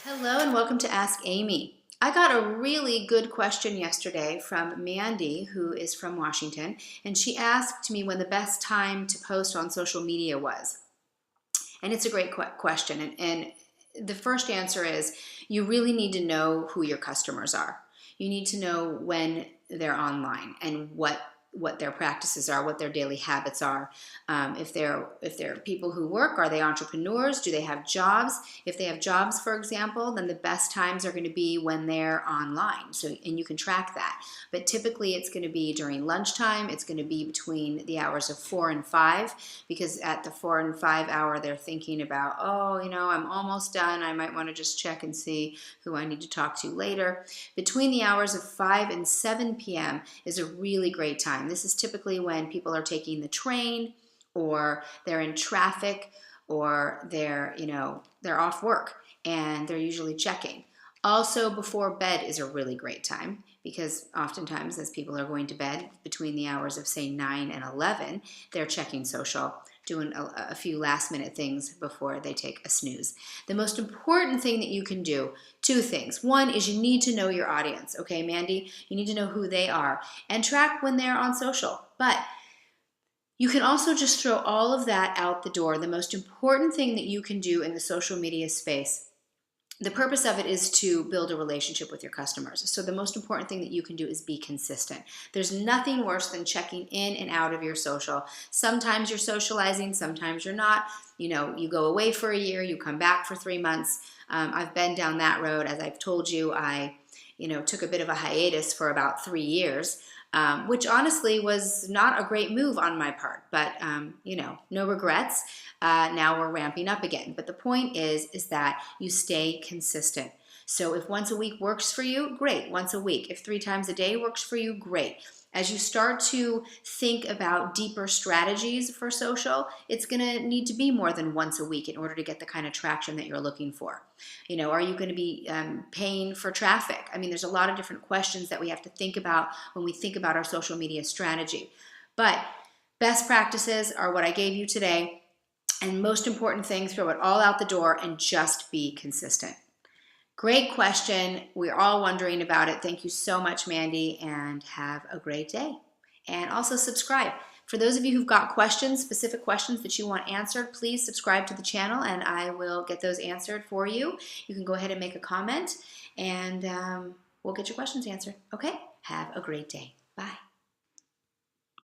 Hello and welcome to Ask Amy. I got a really good question yesterday from Mandy, who is from Washington, and she asked me when the best time to post on social media was. And it's a great question. And the first answer is you really need to know who your customers are. You need to know when they're online and what their practices are, what their daily habits are. If they're people who work, are they entrepreneurs? Do they have jobs? If they have jobs, for example, then the best times are going to be when they're online. And you can track that. But typically, it's going to be during lunchtime. It's going to be between the hours of 4 and 5, because at the 4 and 5 hour, they're thinking about, oh, I'm almost done. I might want to just check and see who I need to talk to later. Between the hours of 5 and 7 p.m. is a really great time. This is typically when people are taking the train, or they're in traffic, or they're off work, and they're usually checking. Also, before bed is a really great time, because oftentimes as people are going to bed between the hours of, say, 9 and 11, they're checking social, doing a few last minute things before they take a snooze. The most important thing that you can do, two things. One is you need to know your audience. Okay, Mandy, you need to know who they are and track when they're on social. But you can also just throw all of that out the door. The most important thing that you can do in the social media space, the purpose of it is to build a relationship with your customers. So the most important thing that you can do is be consistent. There's nothing worse than checking in and out of your social. Sometimes you're socializing, sometimes you're not. You go away for a year, you come back for 3 months. I've been down that road. As I've told you, I took a bit of a hiatus for about 3 years, which honestly was not a great move on my part, but no regrets. Now we're ramping up again. But the point is that you stay consistent. So if once a week works for you, great, once a week. If 3 times a day works for you, great. As you start to think about deeper strategies for social, it's going to need to be more than once a week in order to get the kind of traction that you're looking for. Are you going to be paying for traffic? There's a lot of different questions that we have to think about when we think about our social media strategy. But best practices are what I gave you today. And most important thing, throw it all out the door and just be consistent. Great question. We're all wondering about it. Thank you so much, Mandy, and have a great day. And also subscribe. For those of you who've got questions, specific questions that you want answered, please subscribe to the channel and I will get those answered for you. You can go ahead and make a comment and we'll get your questions answered. Okay? Have a great day.